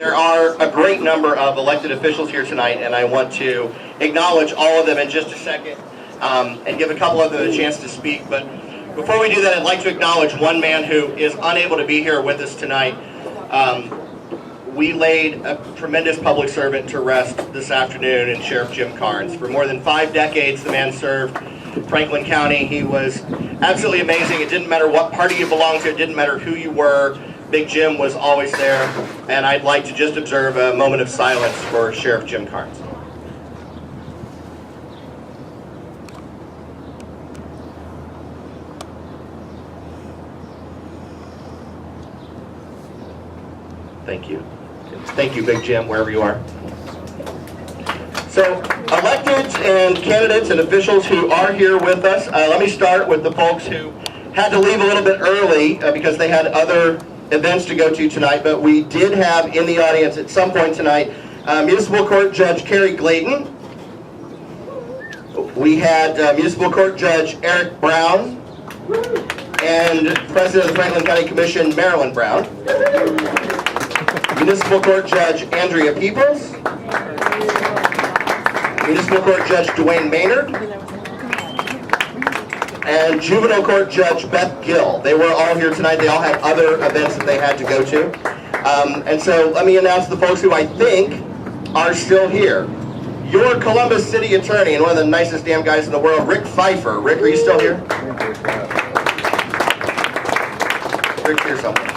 There are a great number of elected officials here tonight, and I want to acknowledge all of them in just a second and give a couple of them a chance to speak. But before we do that, I'd like to acknowledge one man who is unable to be here with us tonight. We laid a tremendous public servant to rest this afternoon in Sheriff Jim Carnes. For more than 5 decades, the man served Franklin County. He was absolutely amazing. It didn't matter what party you belonged to. It didn't matter who you were. Big Jim was always there, and I'd like to just observe a moment of silence for Sheriff Jim Carnes. Thank you. Thank you, Big Jim, wherever you are. So, electeds and candidates and officials who are here with us, let me start with the folks who had to leave a little bit early because they had other events to go to tonight, but we did have in the audience at some point tonight Municipal Court Judge Carrie Glayton. We had Municipal Court Judge Eric Brown and President of the Franklin County Commission Marilyn Brown. Municipal Court Judge Andrea Peoples. Municipal Court Judge Dwayne Maynard. And Juvenile Court Judge Beth Gill. They were all here tonight. They all had other events that they had to go to. And so let me announce the folks who I think are still here. Your Columbus City Attorney and one of the nicest damn guys in the world, Rick Pfeiffer. Rick, are you still here? Rick's here somewhere.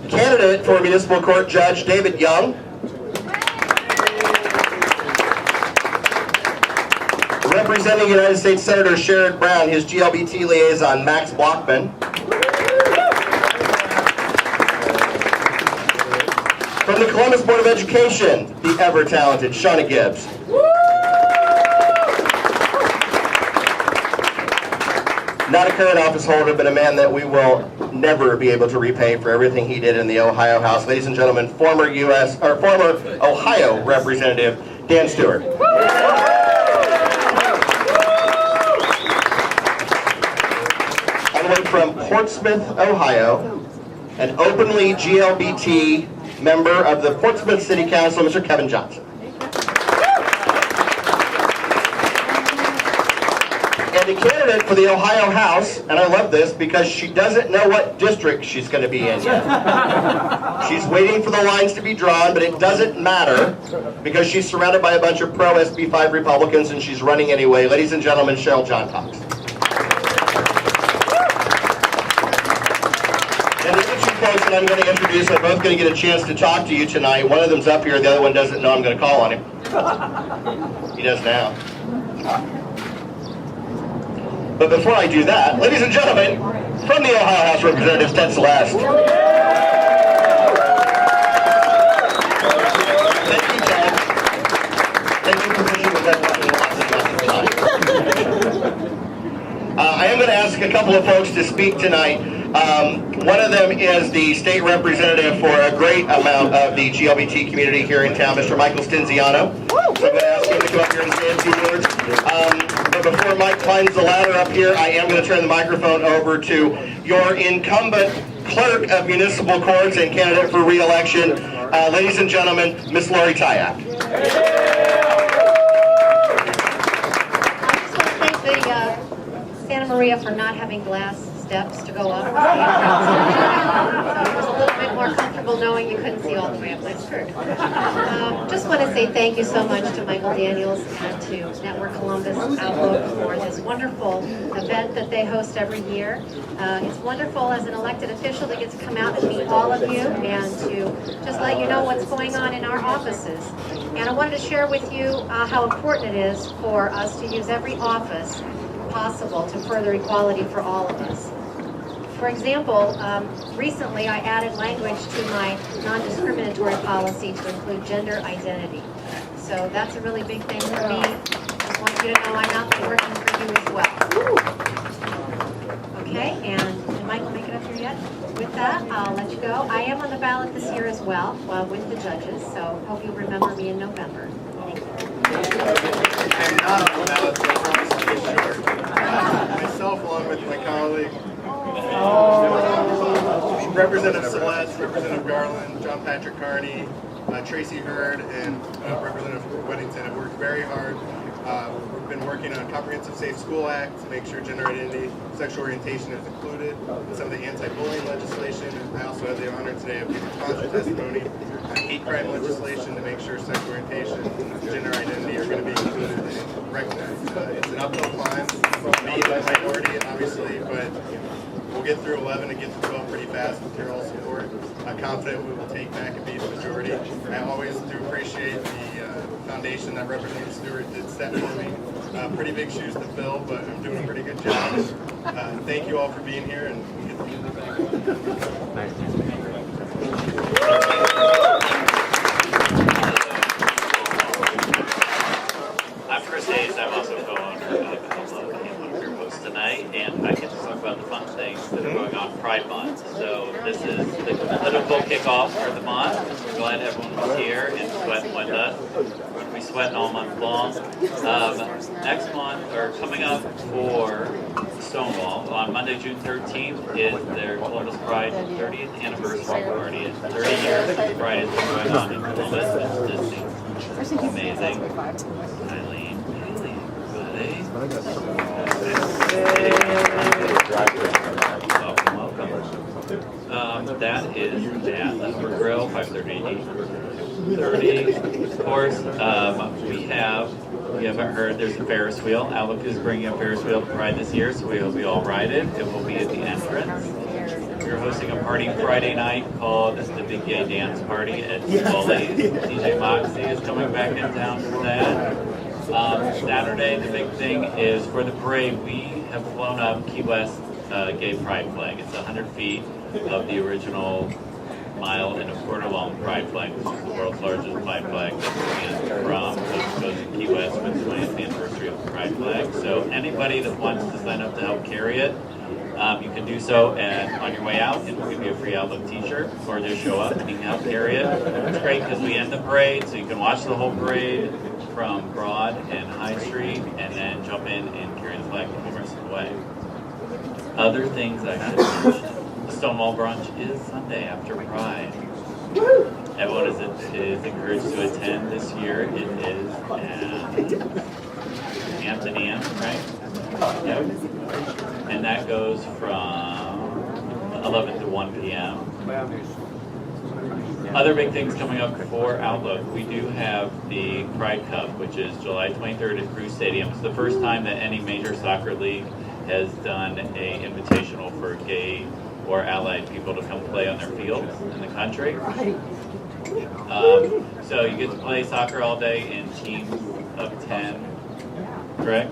Candidate for Municipal Court Judge David Young. Representing United States Senator Sherrod Brown, his GLBT liaison, Max Blockman. From the Columbus Board of Education, the ever-talented Shauna Gibbs. Not a current office holder, but a man that we will never be able to repay for everything he did in the Ohio House. Ladies and gentlemen, former Ohio Representative Dan Stewart. From Portsmouth, Ohio, an openly GLBT member of the Portsmouth City Council, Mr. Kevin Johnson. And a candidate for the Ohio House, and I love this because she doesn't know what district she's going to be in yet. She's waiting for the lines to be drawn, but it doesn't matter because she's surrounded by a bunch of pro-SB 5 Republicans and she's running anyway. Ladies and gentlemen, Cheryl John Cox. Folks that I'm going to introduce are both going to get a chance to talk to you tonight. One of them's up here, the other one doesn't know I'm going to call on him. He does now. But before I do that, ladies and gentlemen, from the Ohio House Representatives, Ted Celeste. Thank you, Ted. Thank you for being with us. I am going to ask a couple of folks to speak tonight. One of them is the state representative for a great amount of the GLBT community here in town, Mr. Michael Stinziano. So I'm going to ask him to come up here and say a few words. But before Mike climbs the ladder up here, I am going to turn the microphone over to your incumbent clerk of municipal courts and candidate for re-election, ladies and gentlemen, Miss Lori Tyak. I just want to thank the Santa Maria for not having glass steps to go up. So it was a little bit more comfortable knowing you couldn't see all the way up. That's true. Just want to say thank you so much to Michael Daniels and to Network Columbus Outlook for this wonderful event that they host every year. It's wonderful as an elected official to get to come out and meet all of you and to just let you know what's going on in our offices. And I wanted to share with you how important it is for us to use every office possible to further equality for all of us. For example, recently I added language to my non-discriminatory policy to include gender identity. So that's a really big thing for me. Just want you to know I'm out there working for you as well. Okay, and did Michael make it up here yet? With that, I'll let you go. I am on the ballot this year as well with the judges, so hope you'll remember me in November. Thank you. I'm not on the ballot, so I promise to be short. Myself, along with my colleague. Representative Celeste, Representative Garland, John Patrick Carney, Tracy Hurd, and Representative Weddington have worked very hard. We've been working on Comprehensive Safe School Act to make sure gender identity, sexual orientation is included in some of the anti-bullying legislation. And I also have the honor today of giving sponsor testimony on hate crime legislation to make sure sexual orientation and gender identity are going to be included and recognized. It's an uphill climb, me the minority obviously, but we'll get through 11 and get to 12 pretty fast with your all support. I'm confident we will take back and be the majority. I always do appreciate the foundation that Representative Stewart did set for me. Pretty big shoes to fill, but I'm doing a pretty good job. Thank you all for being here, and we'll get to the I'm Chris Hayes. I'm also co-owner of Beer Host tonight, and I get to talk about the fun things that are going on Pride Month. So this is the political kickoff for the month. We're glad everyone was here and sweating with us. We're going to be sweating all month long. Next month, or coming up for Stonewall, on Monday, June 13th, is their Columbus Pride 30th anniversary party. It's 30 years since Pride has been going on in Columbus. It's just amazing. Eileen, welcome. That is that. Lumber Grill, 5:30. Of course, we haven't heard, there's a Ferris wheel. Outlook is bringing a Ferris wheel to Pride this year, so we will be all ride it. It will be at the entrance. We're hosting a party Friday night called the Big Gay Dance Party at Woolley's. DJ Moxie is coming back in town for that. Saturday, the big thing is for the parade, we have flown up Key West Gay Pride flag. It's 100 feet of the original mile and a quarter long pride flag, which is the world's largest pride flag that's from Coast to Coast in Key West with the 20th anniversary of the pride flag. So anybody that wants to sign up to help carry it, you can do so on your way out, and we'll give you a free Outlook t-shirt, or just show up and you can help carry it. It's great because we end the parade, so you can watch the whole parade from Broad and High Street, and then jump in and carry the flag the whole rest of the way. Other things I should mention. The Stonewall Brunch is Sunday after Pride. Everyone is encouraged to attend this year. It is at Anthony M, right? Yep. And that goes from 11 to 1 p.m. Other big things coming up for Outlook. We do have the Pride Cup, which is July 23rd at Crew Stadium. It's the first time that any major soccer league has done an invitational for gay or allied people to come play on their fields in the country. So you get to play soccer all day in teams of 10, correct?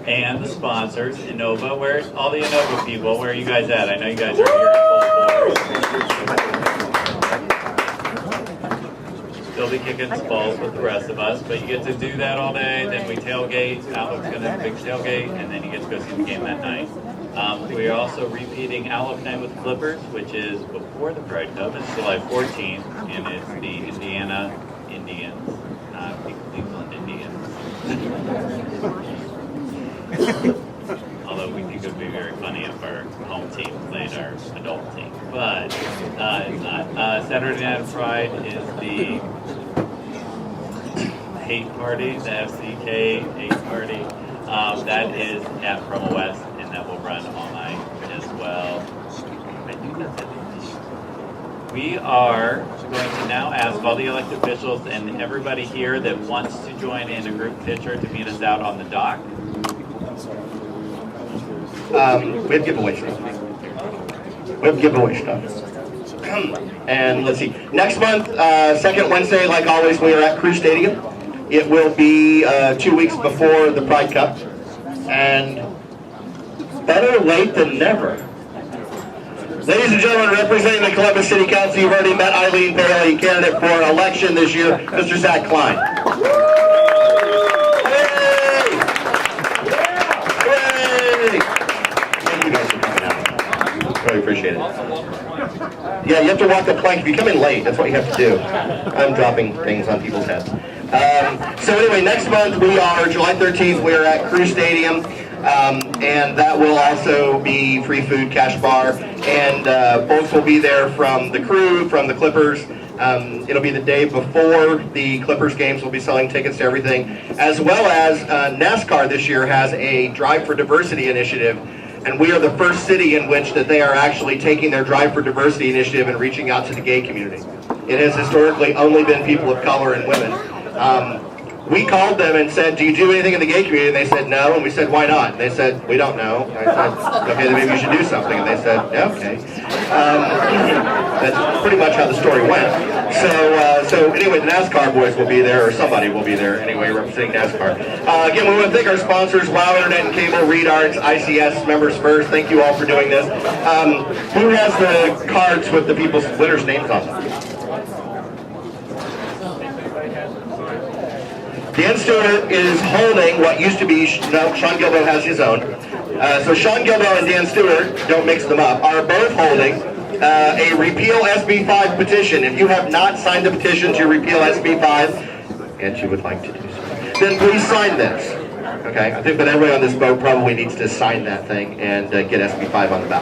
And the sponsors, Innova, where's all the Innova people? Where are you guys at? I know you guys are here in full force. They'll be kicking balls with the rest of us, but you get to do that all day. Then we tailgate. Outlook's going to have a big tailgate, and then you get to go see the game that night. We are also repeating Outlook Night with Clippers, which is before the Pride Cup. It's July 14th, and it's the Indiana Indians, not the Cleveland Indians. Although we think it would be very funny if our home team played our adult team. But it's not. Saturday Night of Pride is the hate party, the FCK hate party. That is at Promo West, and that will run all night as well. I think that's it. We are going to now ask all the elected officials and everybody here that wants to join in a group picture to meet us out on the dock. We have giveaway stuff. And let's see. Next month, second Wednesday, like always, we are at Crew Stadium. It will be 2 weeks before the Pride Cup. And better late than never. Ladies and gentlemen, representing the Columbus City Council, you've already met Eileen Bailey, candidate for election this year, Mr. Zach Klein. Really appreciate it. Yeah, you have to walk the plank. If you come in late, that's what you have to do. I'm dropping things on people's heads. So anyway, next month we are, July 13th, we are at Crew Stadium. And that will also be free food, cash bar, and folks will be there from the crew, from the Clippers. It'll be the day before the Clippers games. We'll be selling tickets to everything, as well as NASCAR this year has a Drive for Diversity initiative, and we are the first city in which that they are actually taking their Drive for Diversity initiative and reaching out to the gay community. It has historically only been people of color and women. We called them and said, do you do anything in the gay community? And they said no, and we said, why not? And they said, we don't know. And I said, okay, then maybe you should do something. And they said, yeah, okay. That's pretty much how the story went. So anyway, the NASCAR boys will be there, or somebody will be there anyway, representing NASCAR. Again, we want to thank our sponsors, WOW Internet and Cable, ReadArts, ICS, Members First. Thank you all for doing this. Who has the cards with the people's winners' names on them? Dan Stewart is holding what used to be, no, Sean Gilbo has his own. So Sean Gilbo and Dan Stewart, don't mix them up, are both holding a repeal SB 5 petition. If you have not signed the petition to repeal SB 5, and you would like to do so, then please sign this. Okay, I think that everybody on this boat probably needs to sign that thing and get SB 5 on the ballot.